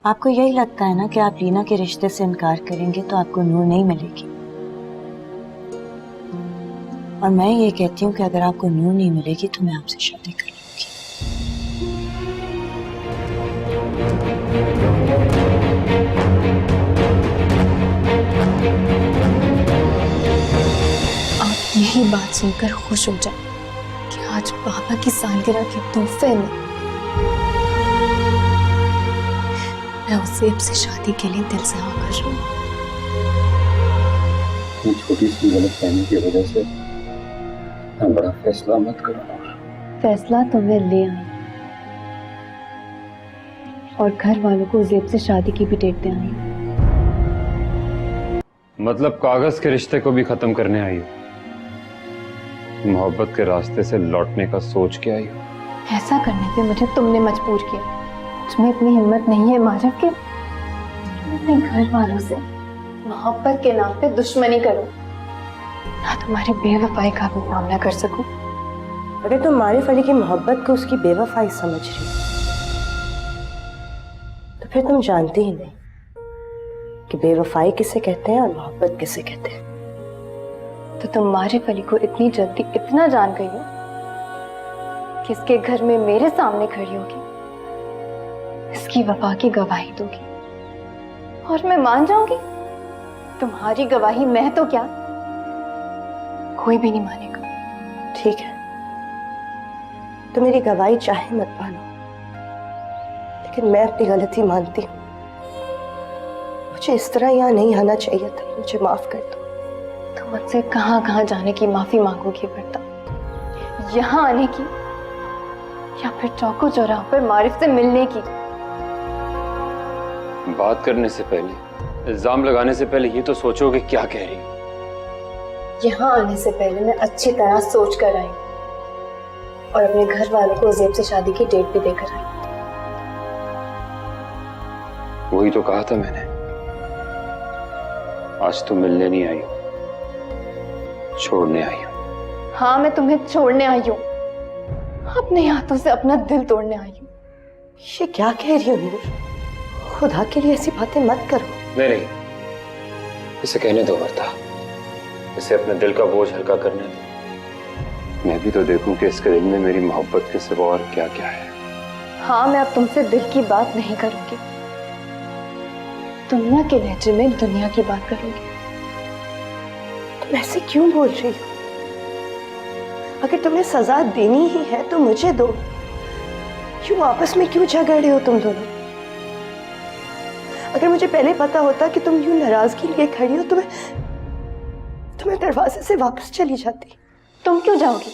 आपको यही लगता है ना कि आप लीना के रिश्ते से इनकार करेंगे तो आपको नूर नहीं मिलेगी। और मैं ये कहती हूँ कि अगर आपको नूर नहीं मिलेगी तो मैं आपसे शादी कर लूंगी। आप यही बात सुनकर खुश हो जाए कि आज पापा की सालगिरह के तोहफे में मैं उसेब से शादी के लिए दिल से हाँ कर रही हूँ। ये छोटी सी गलतफहमी की वजह से मैं बड़ा फैसला मत करो। फैसला तो मैं ले आई और घर वालों को उसेब से शादी की भी डेट दे आई। मतलब कागज के रिश्ते को भी खत्म करने आई हो? मोहब्बत के रास्ते से लौटने का सोच के आई हो? ऐसा करने पे मुझे तुमने मजबूर किया। तुम्हें इतनी हिम्मत नहीं है माधव के अपने घर वालों से मोहब्बत के नाम पे दुश्मनी करो, ना तुम्हारी बेवफाई का भी सामना कर सकूं। अगर तुम मारिफ अली की मोहब्बत को उसकी बेवफाई समझ रही हो तो फिर तुम जानती ही नहीं कि बेवफाई किसे कहते हैं और मोहब्बत किसे कहते हैं। तो तुम मारिफ अली को इतनी जल्दी इतना जान गई हो कि इसके घर में मेरे सामने खड़ी होगी, इसकी वफा की गवाही दोगी और मैं मान जाऊंगी। तुम्हारी गवाही मैं तो क्या, कोई भी नहीं मानेगा। ठीक है, तो मेरी गवाही चाहे मत मानो, लेकिन मैं अपनी गलती मानती हूँ। मुझे इस तरह यहाँ नहीं आना चाहिए था, मुझे माफ कर दो। तुम मुझसे कहाँ कहाँ जाने की माफी मांगोगी बेटा? यहाँ आने की या फिर चौको चौराहे पर मारिफ से मिलने की? बात करने से पहले, इल्जाम लगाने से पहले ये तो सोचो कि क्या कह रही हो। यहाँ आने से पहले मैं अच्छी तरह सोच कर आई और अपने घर वालों को उसेब से शादी की डेट भी देकर आई। वही तो कहा था मैंने। आज तो मिलने नहीं आई हो, छोड़ने आई हो। हाँ, मैं तुम्हें छोड़ने आई हूँ, अपने हाथों से अपना दिल तोड़ने आई हूँ। ये क्या कह रही हो नूर? खुदा के लिए ऐसी बातें मत करो। नहीं, इसे कहने दो वर्ता, इसे अपने दिल का बोझ हल्का करने दो। मैं भी तो देखूं कि इसके दिल में मेरी मोहब्बत के सिवा और क्या क्या है। हाँ, मैं अब तुमसे दिल की बात नहीं करूंगी, दुनिया के लहजे में दुनिया की बात करूंगी। तुम ऐसे क्यों बोल रही हो? अगर तुम्हें सजा देनी ही है तो मुझे दो। क्यों आपस में क्यों झगड़ रहे हो तुम दोनों? अगर मुझे पहले पता होता कि तुम यूं नाराजगी लिए खड़ी हो तो मैं दरवाजे से वापस चली जाती। तुम क्यों जाओगी?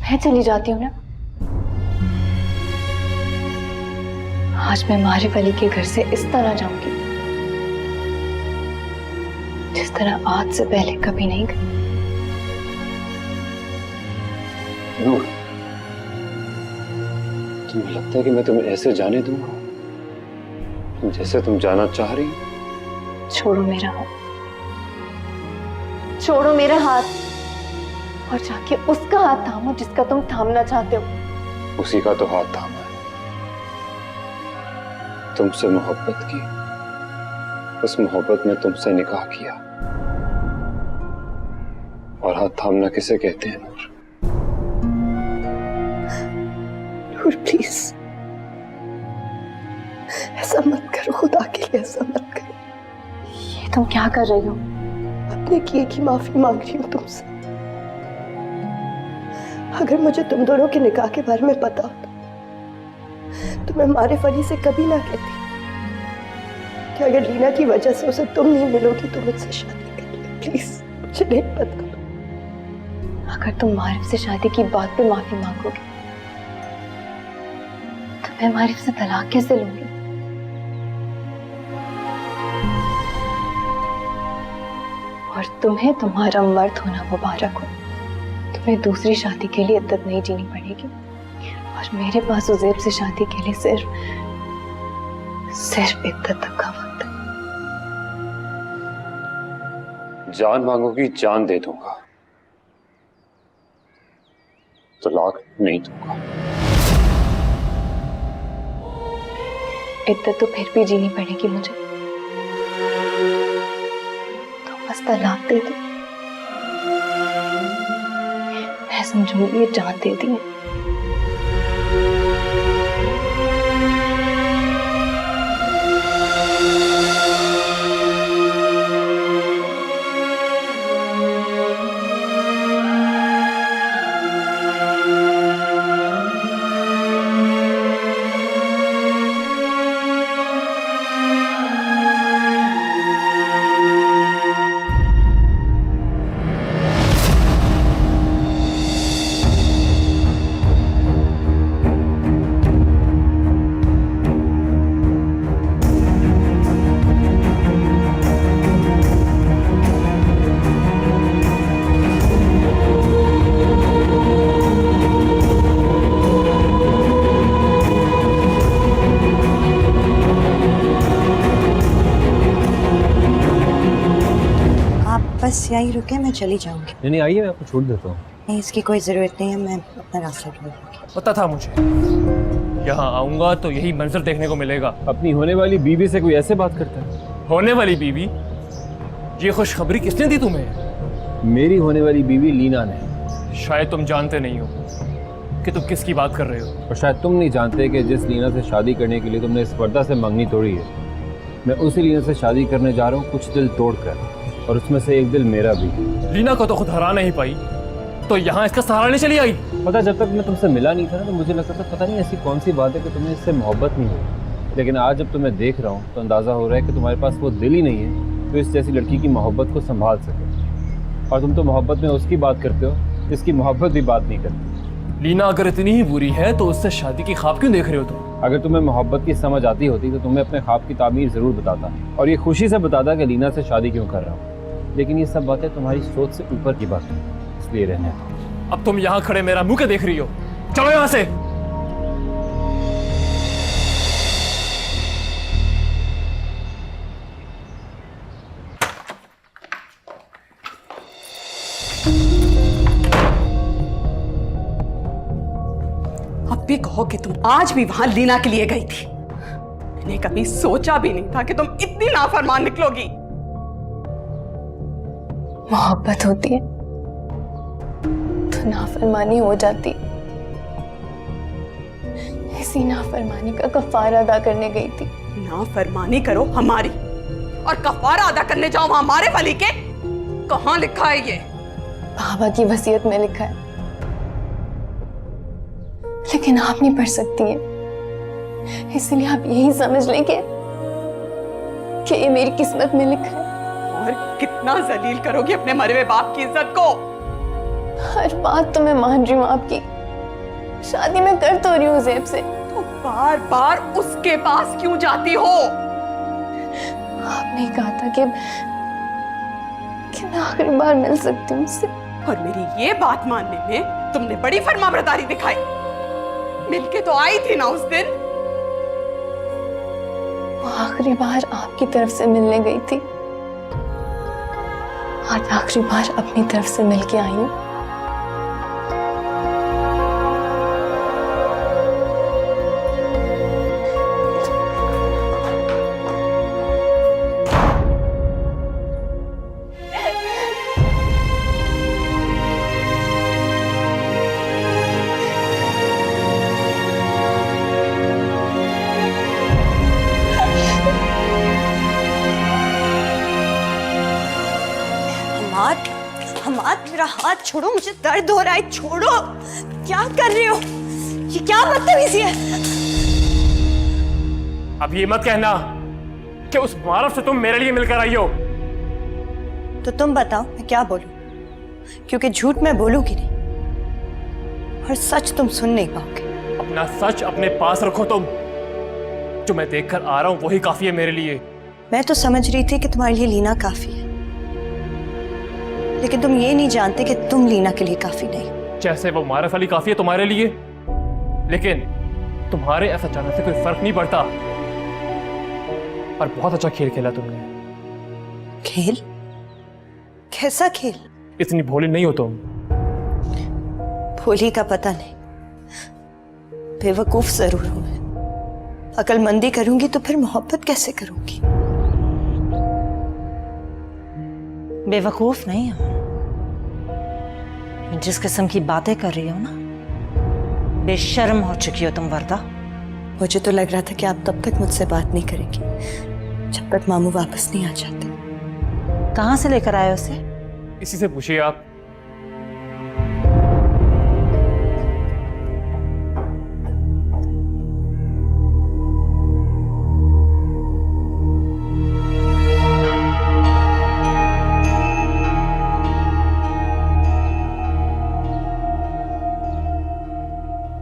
मैं चली जाती हूँ ना। आज मैं मारिफ अली के घर से इस तरह जाऊंगी जिस तरह आज से पहले कभी नहीं गई। नूर, तुम्हें लगता है कि मैं तुम्हें ऐसे जाने दूंगा जैसे तुम जाना चाह रही हो? छोड़ो मेरा हाथ, छोड़ो मेरा हाथ और जाके उसका हाथ थामो जिसका तुम थामना चाहते हो। उसी का तो हाथ थामा है, तुमसे मोहब्बत की, उस मोहब्बत में तुमसे निकाह किया। और हाथ थामना किसे कहते हैं नूर? नूर प्लीज ऐसा मत करो, खुदा के लिए ऐसा मत करो। ये तुम क्या कर रही हो? अपने किए की माफी मांग रही हूँ तुमसे। अगर मुझे तुम दोनों के निकाह के बारे में पता होता तो मैं मारिफ अली से कभी ना कहती कि अगर लीना की वजह से उसे तुम नहीं मिलोगी तो मुझसे शादी कर ले। प्लीज मुझे नहीं पता। अगर तुम मारिफ से शादी की बात पे माफी मांगोगे तो मैं मारिफ से तलाक कैसे लूंगी? और तुम्हें तुम्हारा मर्द होना मुबारक हो। तुम्हें दूसरी शादी के लिए इद्दत नहीं जीनी पड़ेगी और मेरे पास उज़ैब से शादी के लिए सिर्फ इद्दत तक का वक्त है। जान मांगोगी, जान दे दूंगा, तलाक नहीं दूंगा। इद्दत तो फिर भी जीनी पड़ेगी मुझे। तो बस तलाक दे दो, मैं समझूंगी ये जान दे दी है। बस यहीं रुके, मैं चली जाऊंगी। नहीं आइए, मैं आपको छोड़ देता हूँ। नहीं, इसकी कोई ज़रूरत नहीं है, मैं अपना रास्ता ढूंढूंगी। पता था मुझे, यहाँ आऊंगा तो यही मंजर देखने को मिलेगा। अपनी होने वाली बीवी से कोई ऐसे बात करता है? होने वाली बीवी? ये खुशखबरी किसने दी तुम्हें? मेरी होने वाली बीवी लीना ने। शायद तुम जानते नहीं हो कि तुम किसकी बात कर रहे हो। और शायद तुम नहीं जानते कि जिस लीना से शादी करने के लिए तुमने इस पर्दा से मंगनी तोड़ी है, मैं उसी लीना से शादी करने जा रहा हूँ, कुछ दिल तोड़कर, और उसमें से एक दिल मेरा भी। लीना को तो खुद हरा नहीं पाई, तो यहाँ इसका सहारा नहीं चली आई। पता, जब तक मैं तुमसे मिला नहीं था ना, तो मुझे लगता था पता नहीं ऐसी कौन सी बात है कि तुम्हें इससे मोहब्बत नहीं हुई। लेकिन आज जब तुम्हें देख रहा हूँ तो अंदाज़ा हो रहा है कि तुम्हारे पास वो दिल ही नहीं है तो इस जैसी लड़की की मोहब्बत को संभाल सके। और तुम तो मोहब्बत में उसकी बात करते हो जिसकी मोहब्बत भी बात नहीं करती। लीना अगर इतनी ही बुरी है तो उससे शादी की ख्वाब क्यों देख रहे हो तुम? अगर तुम्हें मोहब्बत की समझ आती होती तो तुम्हें अपने ख्वाब की तामीर ज़रूर बताता, और ये खुशी से बताता कि लीना से शादी क्यों कर रहा हूँ। लेकिन ये सब बातें तुम्हारी सोच से ऊपर की बात है, इसलिए रहने दो। अब तुम यहाँ खड़े मेरा मुंह के देख रही हो, चलो यहाँ से। अब भी कहो कि तुम आज भी वहां लीना के लिए गई थी। मैंने कभी सोचा भी नहीं था कि तुम इतनी नाफरमान निकलोगी। मोहब्बत होती है तो नाफरमानी हो जाती। इसी नाफरमानी का कफारा अदा करने गई थी। नाफरमानी करो हमारी और कफारा अदा करने जाओ वहां हमारे वली के? कहां लिखा है ये? बाबा की वसीयत में लिखा है, लेकिन आप नहीं पढ़ सकती है, इसलिए आप यही समझ लें कि ये मेरी किस्मत में लिखा है। और कितना जलील करोगी अपने मरे हुए बाप की इज्जत को? हर बात तो मैं मान रही हूँ आपकी, शादी मैं कर तो रही हूँ ज़ेब से, तो बार बार उसके पास क्यों जाती हो? आपने कहा था कि मैं आखिरी बार मिल सकती हूँ उससे, और मेरी ये बात मानने में तुमने बड़ी फरमाबरदारी दिखाई। मिलके तो आई थी ना उस दिन। वो आखिरी बार आपकी तरफ से मिलने गई थी और आखिरी बार अपनी तरफ से मिलके आई हूँ। हमाद, मेरा हाथ छोड़ो, मुझे दर्द हो रहा है, छोड़ो। क्या कर रहे हो? ये क्या बदतमीजी है? अब ये मत कहना कि उस मारफ से तुम मेरे लिए मिलकर आई हो। तो तुम बताओ मैं क्या बोलूं, क्योंकि झूठ मैं बोलूंगी नहीं और सच तुम सुन नहीं पाओगे। अपना सच अपने पास रखो तुम। जो मैं देखकर आ रहा हूं वही काफी है मेरे लिए। मैं तो समझ रही थी कि तुम्हारे लिए लीना काफी है, लेकिन तुम ये नहीं जानते कि तुम लीना के लिए काफी नहीं। जैसे वो मारफ अली काफी है तुम्हारे लिए, लेकिन तुम्हारे ऐसा चाहने से कोई फर्क नहीं पड़ता। और बहुत अच्छा खेल खेला तुमने। खेल? कैसा खेल? इतनी भोली नहीं हो तुम। भोली का पता नहीं, बेवकूफ जरूर हूं मैं। अकलमंदी करूंगी तो फिर मोहब्बत कैसे करूंगी? बेवकूफ नहीं हो। जिस किस्म की बातें कर रही हो ना, बेशर्म हो चुकी हो तुम वरदा। मुझे तो लग रहा था कि आप तब तक मुझसे बात नहीं करेंगी जब तक मामू वापस नहीं आ जाते। कहाँ से लेकर आए उसे? इसी से पूछिए आप।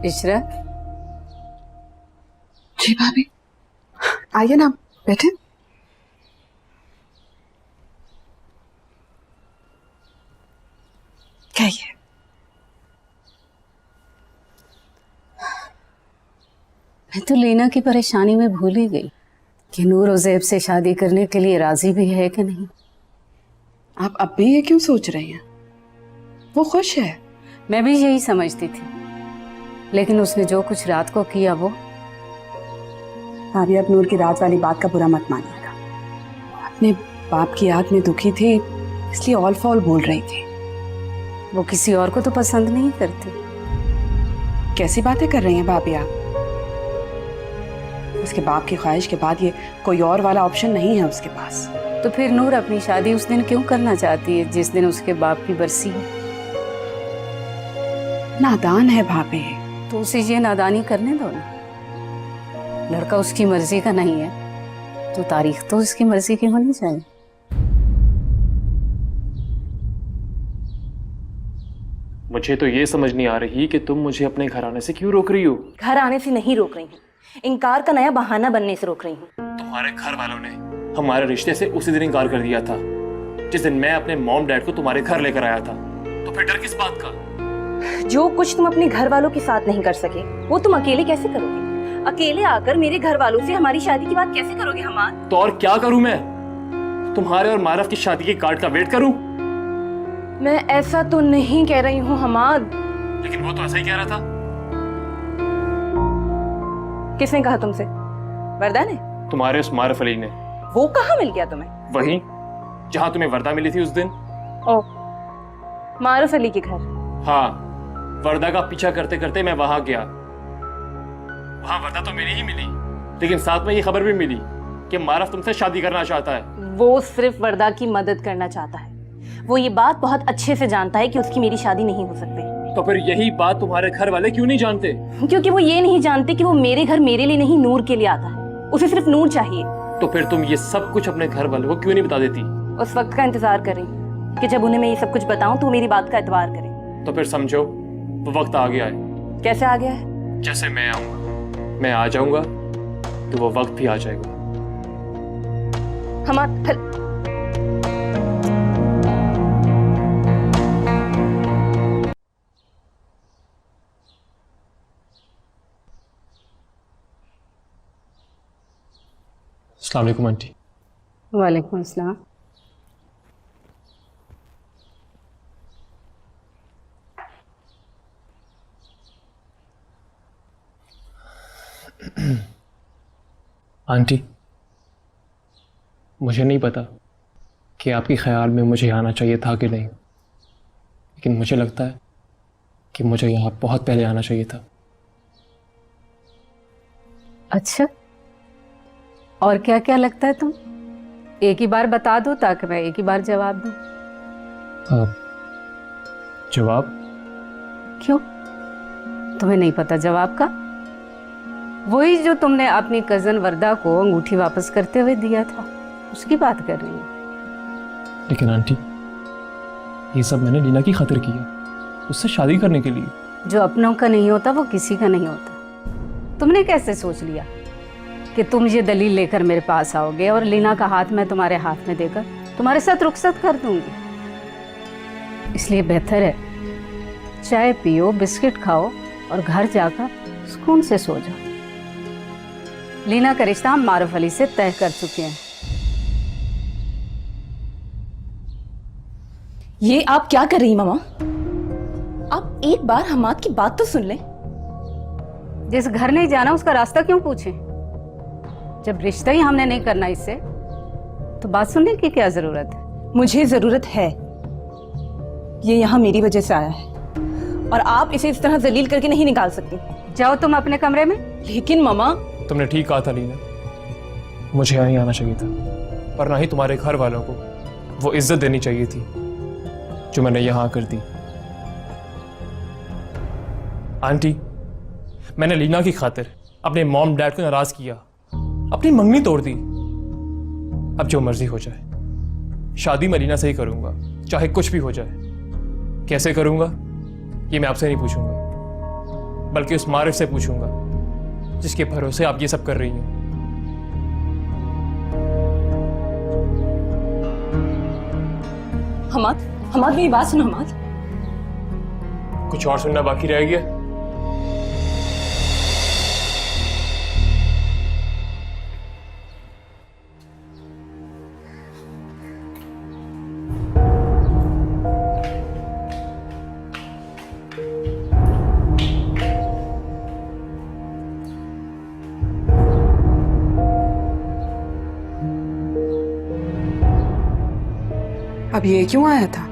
इशरा, जी भाभी, आइए ना, बैठे। कहिए। मैं तो लीना की परेशानी में भूल ही गई कि नूर उज़ैब से शादी करने के लिए राजी भी है कि नहीं। आप अब भी ये क्यों सोच रही हैं? वो खुश है। मैं भी यही समझती थी, लेकिन उसने जो कुछ रात को किया वो। भाभी, आप नूर की रात वाली बात का बुरा मत मानिएगा। अपने बाप की याद में दुखी थी, इसलिए ऑल फॉल बोल रही थी। वो किसी और को तो पसंद नहीं करती। कैसी बातें कर रही हैं भाभी आप? उसके बाप की ख्वाहिश के बाद ये कोई और वाला ऑप्शन नहीं है उसके पास। तो फिर नूर अपनी शादी उस दिन क्यों करना चाहती है जिस दिन उसके बाप की बरसी है? नादान है भाभी। तो उसे ये नादानी करने दो ना। लड़का उसकी मर्जी का नहीं है तो तारीख तो उसकी मर्जी की होनी चाहिए। मुझे तो ये समझ नहीं आ रही कि तुम मुझे अपने घर आने से क्यों रोक रही हो। घर आने से नहीं रोक रही हूँ, इनकार का नया बहाना बनने से रोक रही हूँ। तुम्हारे घर वालों ने हमारे रिश्ते से उसी दिन इनकार कर दिया था जिस दिन मैं अपने मॉम डैड को तुम्हारे घर लेकर आया था। तो फिर डर किस बात का? जो कुछ तुम अपने घर वालों के साथ नहीं कर सके वो तुम अकेले कैसे करोगे? अकेले आकर मेरे घर वालों से हमारी शादी की बात कैसे करोगे हमाद? तो और क्या करूं मैं? तुम्हारे और मारफ की शादी के कार्ड का वेट करूं? मैं ऐसा तो नहीं कह रही हूँ हमाद। लेकिन वो तो ऐसा ही कह रहा था। किसने कहा तुमसे? वरदा ने? तुम्हारे उस मारफ अली ने। वो कहाँ मिल गया तुम्हें? वहीं जहां तुम्हें वर्दा मिली थी उस दिन। ओ, मारफ अली के घर? हाँ, वर्दा का पीछा करते करते मैं वहां गया। वहां वर्दा तो मिली ही मिली, लेकिन साथ में ये खबर भी मिली कि मारफ तुमसे शादी करना चाहता है। वो सिर्फ वर्दा की मदद करना चाहता है। वो ये बात बहुत अच्छे से जानता है कि उसकी मेरी शादी नहीं हो सकती। तो फिर यही बात तुम्हारे घर वाले क्यों नहीं जानते? क्योंकि वो ये नहीं जानते कि वो मेरे घर मेरे लिए नहीं नूर के लिए आता है। उसे सिर्फ नूर चाहिए। तो फिर तुम ये सब कुछ अपने घर वालों को क्यों नहीं बता देती? उस वक्त का इंतजार कर रही हूँ कि जब उन्हें मैं ये सब कुछ बताऊं तो मेरी बात का एतबार करें। तो फिर समझो वो वक्त आ गया है। कैसे आ गया है? जैसे मैं आऊंगा, मैं आ जाऊंगा तो वो वक्त भी आ जाएगा। अस्सलाम वालेकुम आंटी। वालेकुम अस्सलाम। आंटी, मुझे नहीं पता कि आपके ख्याल में मुझे आना चाहिए था कि नहीं, लेकिन मुझे लगता है कि मुझे यहाँ बहुत पहले आना चाहिए था। अच्छा, और क्या क्या लगता है तुम? एक ही बार बता दो ताकि मैं एक ही बार जवाब दूं। जवाब? क्यों, तुम्हें नहीं पता जवाब का? वही जो तुमने अपनी कजन वर्दा को अंगूठी वापस करते हुए दिया था, उसकी बात कर रही हूँ। लेकिन आंटी, ये सब मैंने लीना की खातिर किया, उससे शादी करने के लिए। जो अपनों का नहीं होता वो किसी का नहीं होता। तुमने कैसे सोच लिया कि तुम ये दलील लेकर मेरे पास आओगे और लीना का हाथ मैं तुम्हारे हाथ में देकर तुम्हारे साथ रुखसत कर दूंगी? इसलिए बेहतर है चाय पियो, बिस्किट खाओ और घर जाकर सुकून से सो जाओ। लीना का रिश्ता हम मारूफ अली से तय कर चुके हैं। ये आप क्या कर रही मामा? आप एक बार हमाद की बात तो सुन लें। जिस घर नहीं जाना उसका रास्ता क्यों पूछें? जब रिश्ता ही हमने नहीं करना इससे, तो बात सुनने की क्या जरूरत है? मुझे जरूरत है। ये यहाँ मेरी वजह से आया है और आप इसे इस तरह जलील करके नहीं निकाल सकती। जाओ तुम अपने कमरे में। लेकिन ममा, तुमने ठीक कहा था लीना, मुझे यहाँ ही आना चाहिए था, पर ना ही तुम्हारे घर वालों को वो इज्जत देनी चाहिए थी जो मैंने यहाँ कर दी। आंटी, मैंने लीना की खातिर अपने मॉम डैड को नाराज किया, अपनी मंगनी तोड़ दी। अब जो मर्जी हो जाए, शादी मैं लीना से ही करूंगा, चाहे कुछ भी हो जाए। कैसे करूंगा ये मैं आपसे नहीं पूछूंगा, बल्कि उस मारिफ से पूछूंगा जिसके भरोसे आप ये सब कर रही हैं। हमाद, हमाद मेरी बात सुनो। हमाद, कुछ और सुनना बाकी रह गया? अब ये क्यों आया था?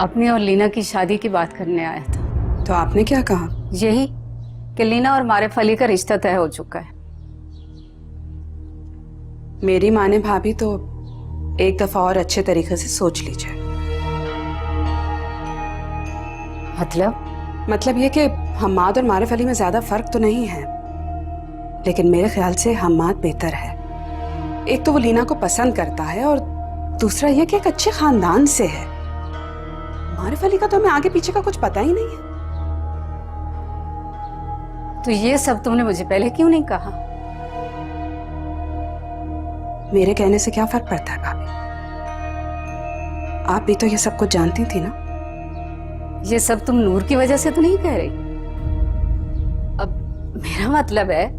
अपनी और लीना की शादी की बात करने आया था। तो आपने क्या कहा? यही कि लीना और मारिफ अली का रिश्ता तय हो चुका है। मेरी माँ ने भाभी तो एक दफा और अच्छे तरीके से सोच लीजिए। मतलब ये कि हम्माद और मारिफ अली में ज्यादा फर्क तो नहीं है, लेकिन मेरे ख्याल से हम्माद बेहतर है। एक तो वो लीना को पसंद करता है और दूसरा ये कि एक अच्छे खानदान से है। मारिफ अली का तो हमें आगे पीछे का कुछ पता ही नहीं है। तो ये सब तुमने मुझे पहले क्यों नहीं कहा? मेरे कहने से क्या फर्क पड़ता है भाभी? आप भी तो ये सब कुछ जानती थी ना। ये सब तुम नूर की वजह से तो नहीं कह रही? अब मेरा मतलब है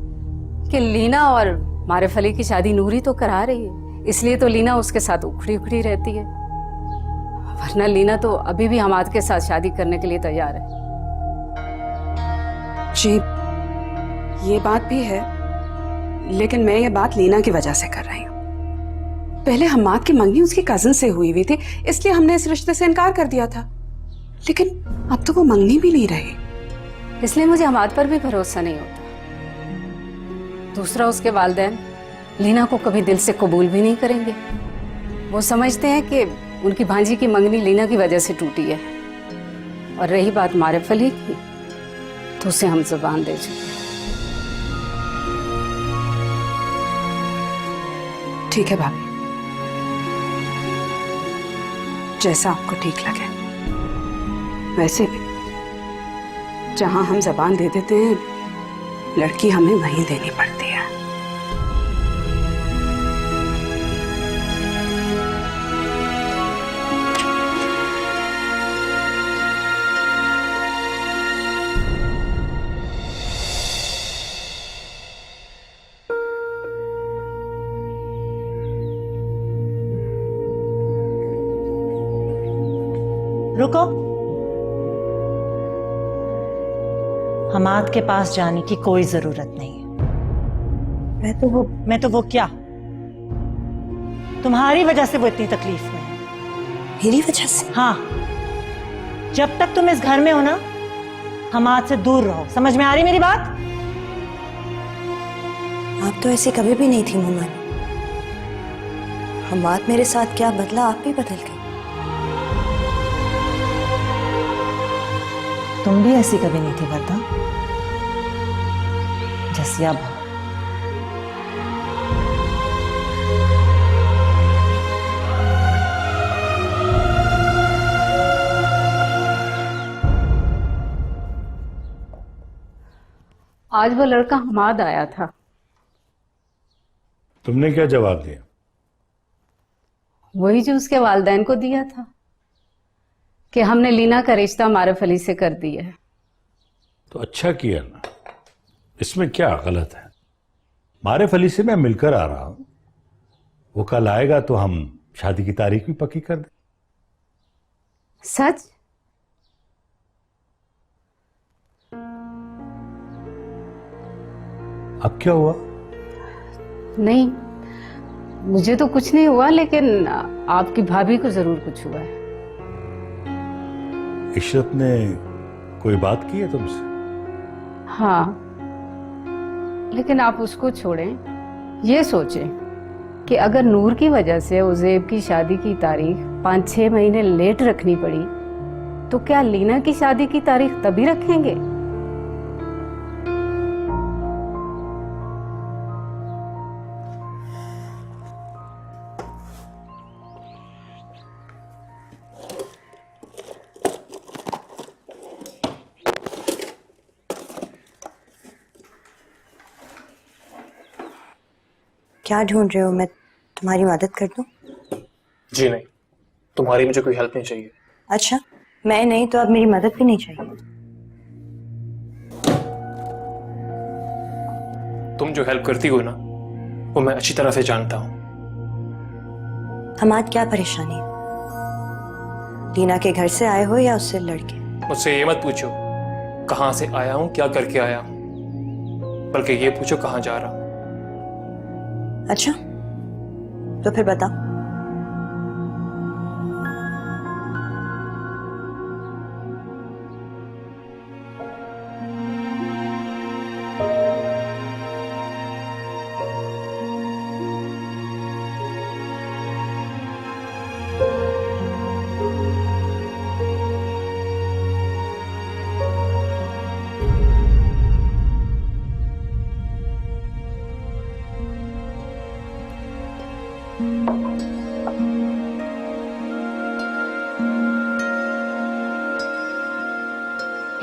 कि लीना और मारिफ अली की शादी नूर ही तो करा रही है, इसलिए तो लीना उसके साथ उखड़ी उखड़ी रहती है, वरना लीना तो अभी भी हमाद के साथ शादी करने के लिए तैयार है। जी ये बात भी है, लेकिन मैं ये बात लीना की वजह से कर रही हूँ। पहले हम्माद की मंगनी उसकी कजिन से हुई हुई थी, इसलिए हमने इस रिश्ते से इनकार कर दिया था, लेकिन अब तो वो मंगनी भी नहीं रही, इसलिए मुझे हमाद पर भी भरोसा नहीं होता। दूसरा, उसके वालिदैन लीना को कभी दिल से कबूल भी नहीं करेंगे। वो समझते हैं कि उनकी भांजी की मंगनी लीना की वजह से टूटी है। और रही बात मारिफ अली की, तो उसे हम जुबान दे चुके हैं। ठीक है भाभी, जैसा आपको ठीक लगे। वैसे भी जहां हम जबान दे देते हैं, लड़की हमें वहीं देनी पड़ती है। रुको, हमाद के पास जाने की कोई जरूरत नहीं है। मैं तो वो क्या, तुम्हारी वजह से वो इतनी तकलीफ में है। मेरी वजह से? हाँ, जब तक तुम इस घर में हो ना, हमाद से दूर रहो। समझ में आ रही मेरी बात? आप तो ऐसे कभी भी नहीं थी मम्मा। हमाद मेरे साथ क्या बदला, आप भी बदल गई। तुम भी ऐसी कभी नहीं थी वर्दा, जैसी अब। आज वो लड़का हमाद आया था। तुमने क्या जवाब दिया? वही जो उसके वालिदैन को दिया था कि हमने लीना का रिश्ता मारिफ अली से कर दिया है। तो अच्छा किया ना, इसमें क्या गलत है? मारिफ अली से मैं मिलकर आ रहा हूं, वो कल आएगा तो हम शादी की तारीख भी पक्की कर दें। सच? अब क्या हुआ? नहीं, मुझे तो कुछ नहीं हुआ, लेकिन आपकी भाभी को जरूर कुछ हुआ है। इशरत ने कोई बात की है तुमसे? हाँ, लेकिन आप उसको छोड़ें। ये सोचें कि अगर नूर की वजह से उज़ैब की शादी की तारीख 5-6 महीने लेट रखनी पड़ी, तो क्या लीना की शादी की तारीख तभी रखेंगे? क्या ढूंढ रहे हो? मैं तुम्हारी मदद कर दूं? जी नहीं, तुम्हारी मुझे कोई हेल्प नहीं चाहिए। अच्छा, मैं नहीं तो अब मेरी मदद भी नहीं चाहिए। तुम जो हेल्प करती हो ना, वो मैं अच्छी तरह से जानता हूं। हमाद, क्या परेशानी है? लीना के घर से आए हो या उससे लड़के? मुझसे ये मत पूछो कहां से आया हूं, क्या करके आया हूं, बल्कि ये पूछो कहां जा रहा हूं। अच्छा, तो फिर बताओ।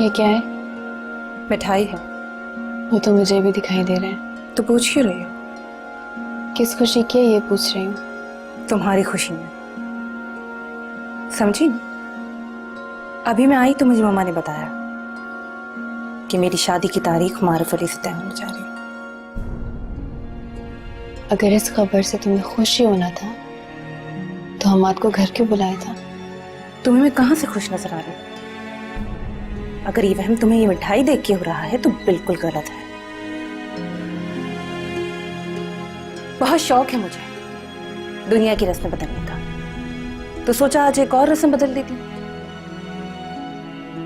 ये क्या है? मिठाई है। वो तो मुझे भी दिखाई दे रहे हैं। तो पूछ क्यों रही हो? किस खुशी की है ये पूछ रही हूँ। तुम्हारी खुशी में, समझी? अभी मैं आई तो मुझे मम्मा ने बताया कि मेरी शादी की तारीख मारूफ अली से तय होने जा रही है। अगर इस खबर से तुम्हें खुशी होना था तो हमाद को घर क्यों बुलाया था? तुम्हें मैं कहाँ से खुश नजर आ रही हूँ? अगर ये वहम तुम्हें ये मिठाई देख के हो रहा है तो बिल्कुल गलत है। बहुत शौक है मुझे दुनिया की रस्में बदलने का, तो सोचा आज एक और रस्म बदल देती।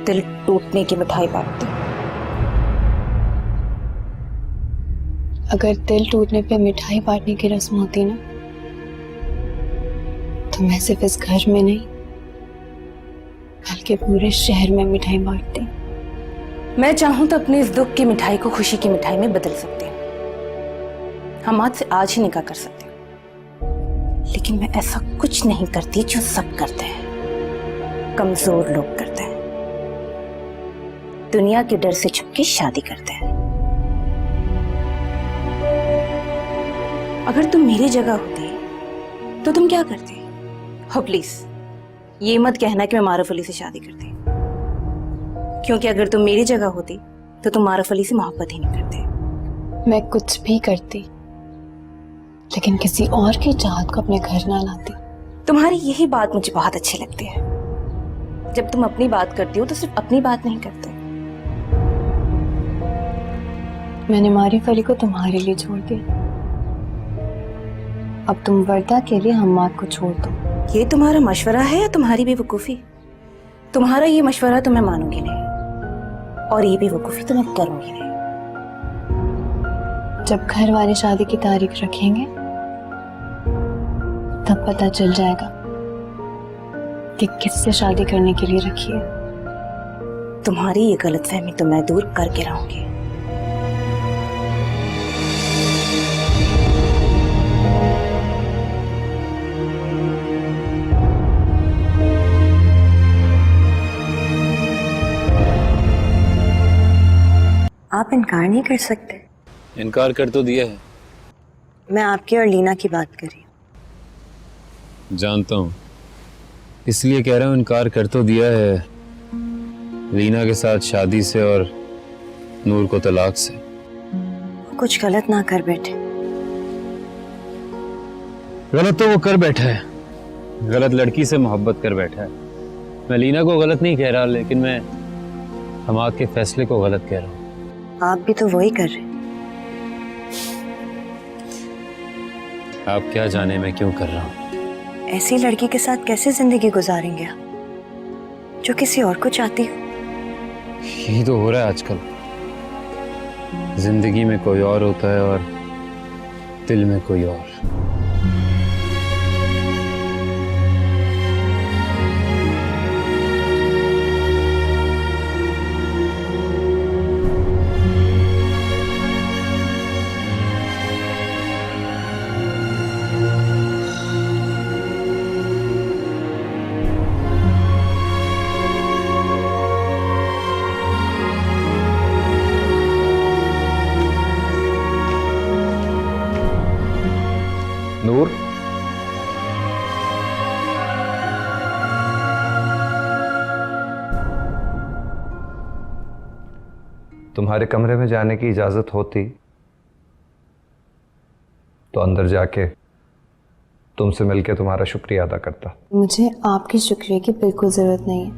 दिल टूटने की मिठाई बांटती। अगर दिल टूटने पे मिठाई बांटने की रस्म होती ना, तो मैं सिर्फ इस घर में नहीं बल्कि पूरे शहर में मिठाई बांटती। मैं चाहूं तो अपने इस दुख की मिठाई को खुशी की मिठाई में बदल सकती हूँ। हम आज से आज ही निकाह कर सकते हैं, लेकिन मैं ऐसा कुछ नहीं करती जो सब करते हैं, कमजोर लोग करते हैं। दुनिया के डर से छुप के शादी करते हैं। अगर तुम मेरी जगह होती तो तुम क्या करती? हो प्लीज ये मत कहना कि मैं मारूफ अली से शादी करती, क्योंकि अगर तुम मेरी जगह होती तो तुम मारूफ अली से मोहब्बत ही नहीं करते। मैं कुछ भी करती, लेकिन किसी और की चाहत को अपने घर ना लाती। तुम्हारी यही बात मुझे बहुत अच्छी लगती है। जब तुम अपनी बात करती हो तो सिर्फ अपनी बात नहीं करते। मैंने मारूफ अली को तुम्हारे लिए छोड़ दिया, अब तुम वर्दा के लिए हम्माद को छोड़ दो। ये तुम्हारा मशवरा है या तुम्हारी बेवकूफी? तुम्हारा ये मशवरा तो मैं मानूंगी नहीं, और ये बेवकूफी तो मैं करूंगी नहीं। जब घर वाले शादी की तारीख रखेंगे तब पता चल जाएगा कि किससे शादी करने के लिए रखी है। तुम्हारी ये गलतफहमी तो मैं दूर करके रहूंगी। आप इनकार नहीं कर सकते। इनकार कर तो दिया है। मैं आपकी और लीना की बात कर रही हूँ। जानता हूँ, इसलिए कह रहा हूँ इनकार कर तो दिया है, लीना के साथ शादी से और नूर को तलाक से। कुछ गलत ना कर बैठे। गलत तो वो कर बैठा है, गलत लड़की से मोहब्बत कर बैठा है। मैं लीना को गलत नहीं कह रहा, लेकिन मैं हमाद के फैसले को गलत कह रहा हूँ। आप भी तो वही कर रहे हैं। आप क्या जाने मैं क्यों कर रहा हूँ। ऐसी लड़की के साथ कैसे जिंदगी गुजारेंगे आप, जो किसी और को चाहती हो? यही तो हो रहा है आजकल। जिंदगी में कोई और होता है और दिल में कोई और। नूर, तुम्हारे कमरे में जाने की इजाजत होती तो अंदर जाके तुमसे मिलके तुम्हारा शुक्रिया अदा करता। मुझे आपके शुक्रिया की बिल्कुल ज़रूरत नहीं है।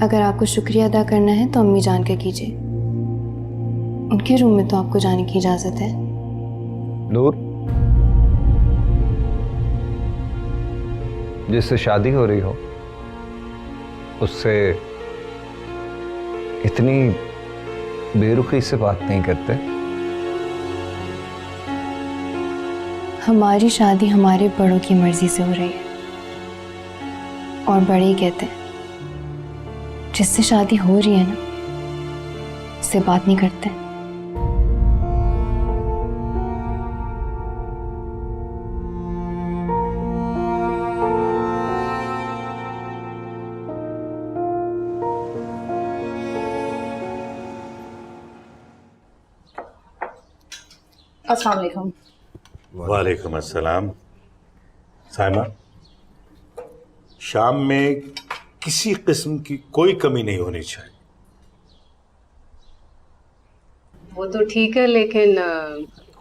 अगर आपको शुक्रिया अदा करना है तो अम्मी जान का कीजिए, उनके रूम में तो आपको जाने की इजाज़त है। नूर, जिससे शादी हो रही हो उससे इतनी बेरुखी से बात नहीं करते। हमारी शादी हमारे बड़ों की मर्जी से हो रही है, और बड़े ही कहते हैं जिससे शादी हो रही है ना, उससे बात नहीं करते। अस्सलाम वालेकुम। वालेकुम अस्सलाम। साइमा, शाम में किसी किस्म की कोई कमी नहीं होनी चाहिए। वो तो ठीक है, लेकिन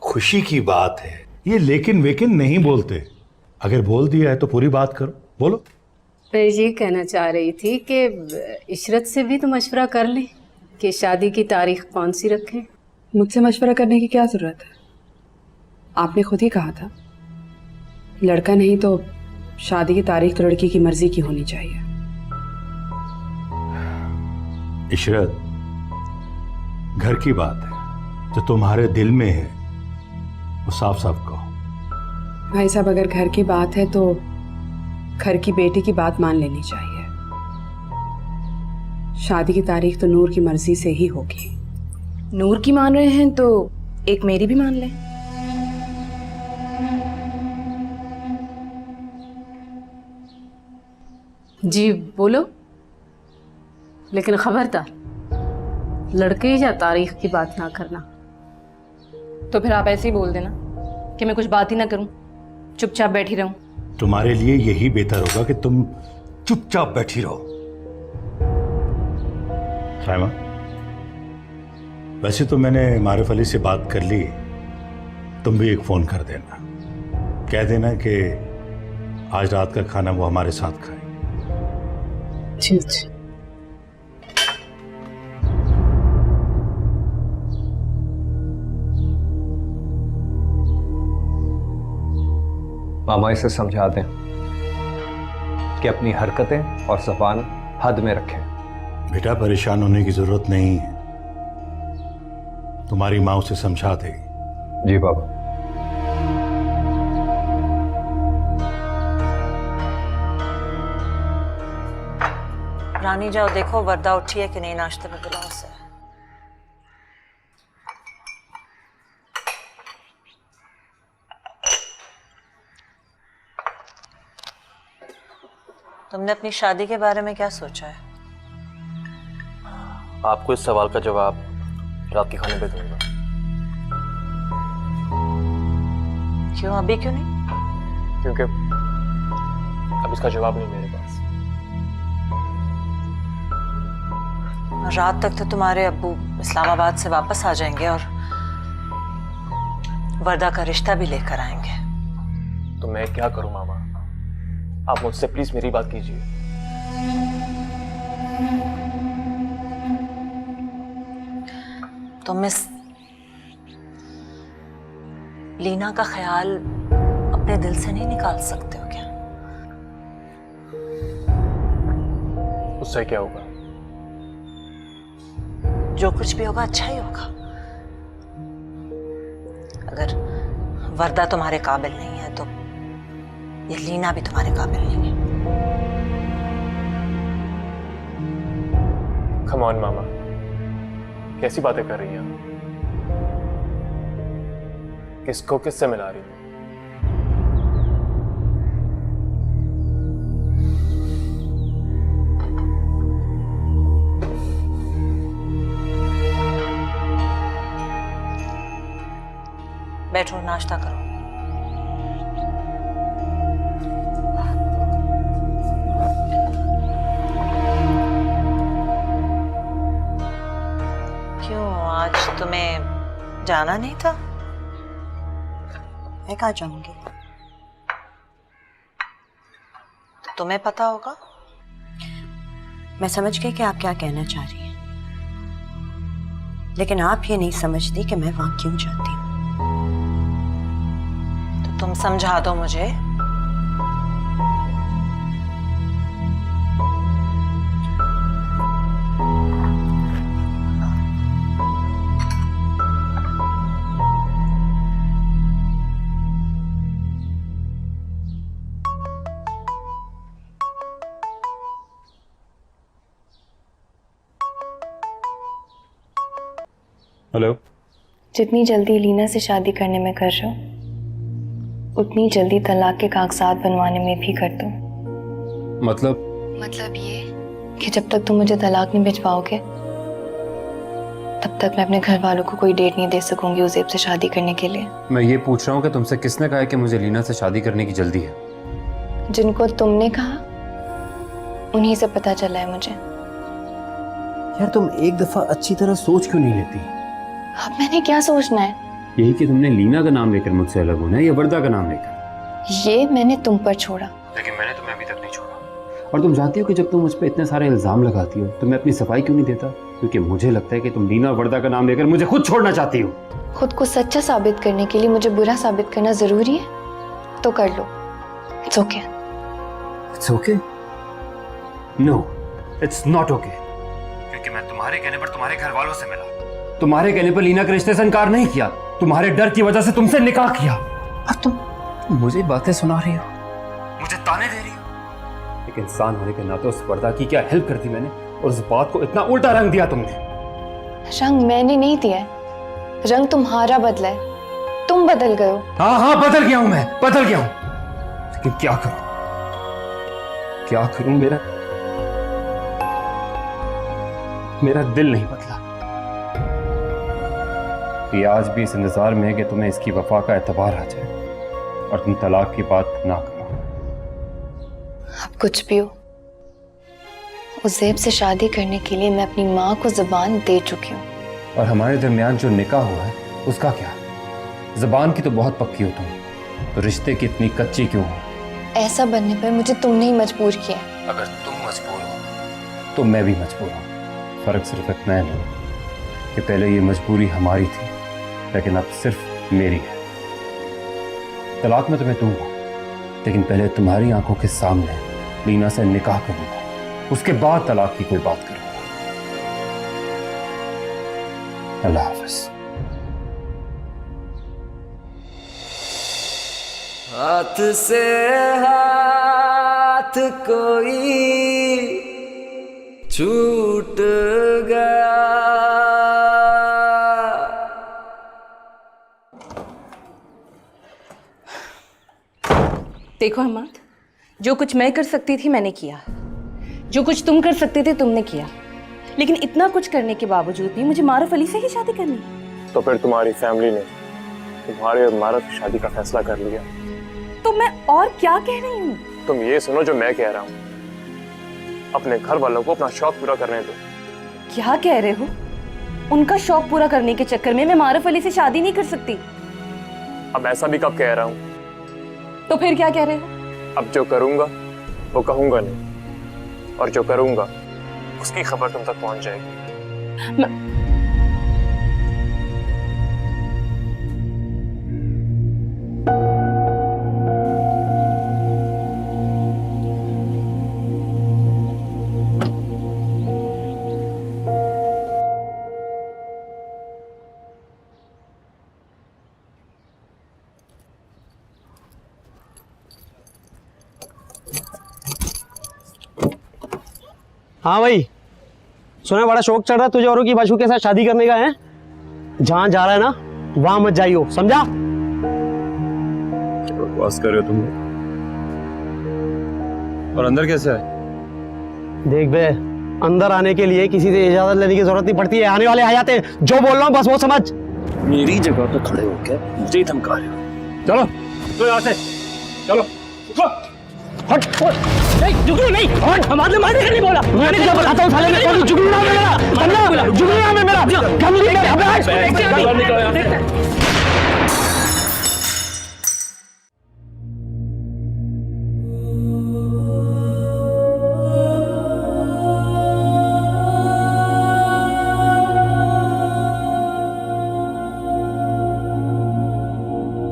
खुशी की बात है ये, लेकिन वेकिन नहीं बोलते। अगर बोल दिया है तो पूरी बात करो, बोलो। मैं ये कहना चाह रही थी कि इशरत से भी तो मशवरा कर लें कि शादी की तारीख कौन सी रखें। मुझसे मशवरा करने की क्या जरूरत है? आपने खुद ही कहा था, लड़का नहीं तो शादी की तारीख तो लड़की की मर्जी की होनी चाहिए। इशरत, घर की बात है, जो तुम्हारे दिल में है वो साफ साफ कहो। भाई साहब, अगर घर की बात है तो घर की बेटी की बात मान लेनी चाहिए। शादी की तारीख तो नूर की मर्जी से ही होगी। नूर की मान रहे हैं तो एक मेरी भी मान लें। जी बोलो, लेकिन खबरदार लड़के या तारीख की बात ना करना। तो फिर आप ऐसे ही बोल देना कि मैं कुछ बात ही ना करूं, चुपचाप बैठी रहूं। तुम्हारे लिए यही बेहतर होगा कि तुम चुपचाप बैठी रहो। साइमा, वैसे तो मैंने मारिफ अली से बात कर ली, तुम भी एक फोन कर देना, कह देना कि आज रात का खाना वो हमारे साथ खाए। जी जी। मामा इसे समझा दें कि अपनी हरकतें और ज़बान हद में रखें। बेटा, परेशान होने की जरूरत नहीं है, तुम्हारी माँ उसे समझा देगी। जी बाबा। रानी जाओ देखो वर्दा उठी है कि नहीं, नाश्ते में बुलाओ उसे। तुमने अपनी शादी के बारे में क्या सोचा है? आपको इस सवाल का जवाब रात के खाने पे दूंगा। क्यों, अभी क्यों नहीं? क्योंकि अब इसका जवाब नहीं मेरे पास। रात तक तो तुम्हारे अब्बू इस्लामाबाद से वापस आ जाएंगे और वर्दा का रिश्ता भी लेकर आएंगे। तो मैं क्या करूं मामा? आप मुझसे प्लीज मेरी बात कीजिए। लीना का ख्याल अपने दिल से नहीं निकाल सकते हो क्या? उससे क्या होगा? जो कुछ भी होगा अच्छा ही होगा। अगर वरदा तुम्हारे काबिल नहीं है तो ये लीना भी तुम्हारे काबिल नहीं है। कम ऑन मामा, कैसी बातें कर रही हैं? किसको किससे मिला रही हैं? बैठो, नाश्ता करो। क्यों, आज तुम्हें जाना नहीं था? मैं कहाँ जाऊंगी? तुम्हें पता होगा। मैं समझ गई कि आप क्या कहना चाह रही हैं, लेकिन आप ये नहीं समझती कि मैं वहां क्यों जाती हूँ। तो तुम समझा दो मुझे। हेलो। जितनी जल्दी लीना से शादी करने में कर रहा हूँ, उतनी जल्दी तलाक के कागजात बनवाने में भी कर दूँ। मतलब ये कि जब तक तुम मुझे तलाक नहीं भिजवाओगे, तब तक मैं अपने घर वालों को कोई डेट नहीं दे सकूंगी उज़ैब से शादी करने के लिए। मैं ये पूछ रहा हूँ कि तुमसे किसने कहा है कि मुझे लीना से शादी करने की जल्दी है? जिनको तुमने कहा, उन्हीं से पता चला है मुझे। यार तुम एक दफा अच्छी तरह सोच क्यों नहीं लेती? अब मैंने क्या सोचना है? यही कि तुमने लीना का नाम लेकर मुझसे अलग होना है या वरदा का नाम लेकर? ये मैंने तुम पर छोड़ा। लेकिन मैंने तुम्हें अभी तक नहीं छोड़ा। और तुम जानती हो कि जब तुम मुझ पर इतने सारे इल्जाम लगाती हो तो मैं अपनी सफाई क्यों नहीं देता? क्योंकि मुझे लगता है कि तुम लीना और वरदा का नाम लेकर मुझे खुद छोड़ना चाहती हो। खुद को सच्चा साबित करने के लिए मुझे बुरा साबित करना जरूरी है? तो कर लो। It's okay. It's okay? No, it's not okay. क्योंकि मैं तुम्हारे कहने पर तुम्हारे घर वालों से मिला, तुम्हारे कहने पर लीना के रिश्ते से इनकार नहीं किया, तुम्हारे डर की वजह से तुमसे निकाह किया। अब तुम मुझे बातें सुना रही हो, मुझे ताने दे रही हो। एक इंसान होने के नाते उस वरदा की क्या हेल्प कर दी मैंने, और उस बात को इतना उल्टा रंग दिया तुमने। रंग मैंने नहीं दिया है, रंग तुम्हारा बदला है। तुम बदल गए हो। हाँ, बदल गया हूं, मैं बदल गया हूं। लेकिन क्या करूं, क्या करूं? मेरा दिल नहीं बदला। ये आज भी इस इंतजार में है कि तुम्हें इसकी वफा का एतबार आ जाए और तुम तलाक की बात ना करो। अब कुछ भी हो, उज़ैब से शादी करने के लिए मैं अपनी माँ को ज़बान दे चुकी हूँ। और हमारे दरमियान जो निकाह हुआ है उसका क्या? ज़बान की तो बहुत पक्की हो तुम, तो रिश्ते की इतनी कच्ची क्यों हो? ऐसा बनने पर मुझे तुमने ही मजबूर किया। अगर तुम मजबूर हो तो मैं भी मजबूर हूँ। फर्क सिर्फ इतना है कि पहले ये मजबूरी हमारी थी, लेकिन अब सिर्फ मेरी है। तलाक में तुम्हें दूंगा, लेकिन पहले तुम्हारी आंखों के सामने लीना से निकाह करूंगा, उसके बाद तलाक की कोई बात करूंगा। अल्लाह हाफ़िज़। हाथ से हाथ कोई छूट गया। देखो हमाद, जो कुछ मैं कर सकती थी मैंने किया, जो कुछ तुम कर सकते थे तुमने किया, लेकिन इतना कुछ करने के बावजूद भी मुझे मारूफ अली से ही शादी करनी। तो फिर तुम्हारी फैमिली ने तुम्हारे और मारूफ की शादी का फैसला कर लिया। तो मैं और क्या कह रही हूँ? तुम ये सुनो जो मैं कह रहा हूँ, अपने घर वालों को अपना शौक पूरा करने दो। क्या कह रहे हो? उनका शौक पूरा करने के चक्कर में मैं मारूफ अली से शादी नहीं कर सकती। अब ऐसा भी कब कह रहा हूँ? तो फिर क्या कह रहे हो? अब जो करूंगा वो कहूंगा नहीं, और जो करूंगा उसकी खबर तुम तक पहुंच जाएगी। हाँ भाई, सुना बड़ा शौक चढ़ रहा तुझे औरों की बाशु के साथ शादी करने का है। जहां जा रहा है ना वहां मत जाइयो, समझा? क्या बकवास कर रहे हो तुम? और अंदर कैसे है? देख बे, अंदर आने के लिए किसी से इजाजत लेने की जरूरत नहीं पड़ती है, आने वाले आ जाते हैं। जो बोल रहा हूँ बस वो समझ। मेरी जगह पे खड़े होकर मुझे ही धमका रहे हो। चलो तो यहाँ से चलो। हट नहीं, जुगनू नहीं, हट। हमारे मारने का नहीं बोला, मैं तुझे बताता हूँ साले, मैं जुगनू नाम है मेरा, समझा? जुगनू नाम है मेरा। गंदी मेरे हमें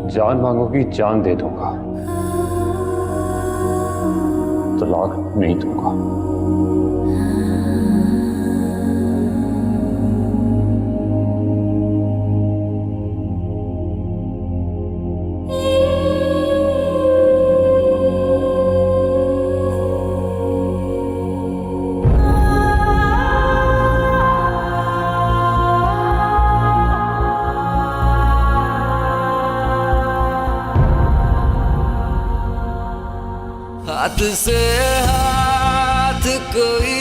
जान मांगोगी जान दे दूंगा, तलाक नहीं दूंगा। हाथ से हाथ कोई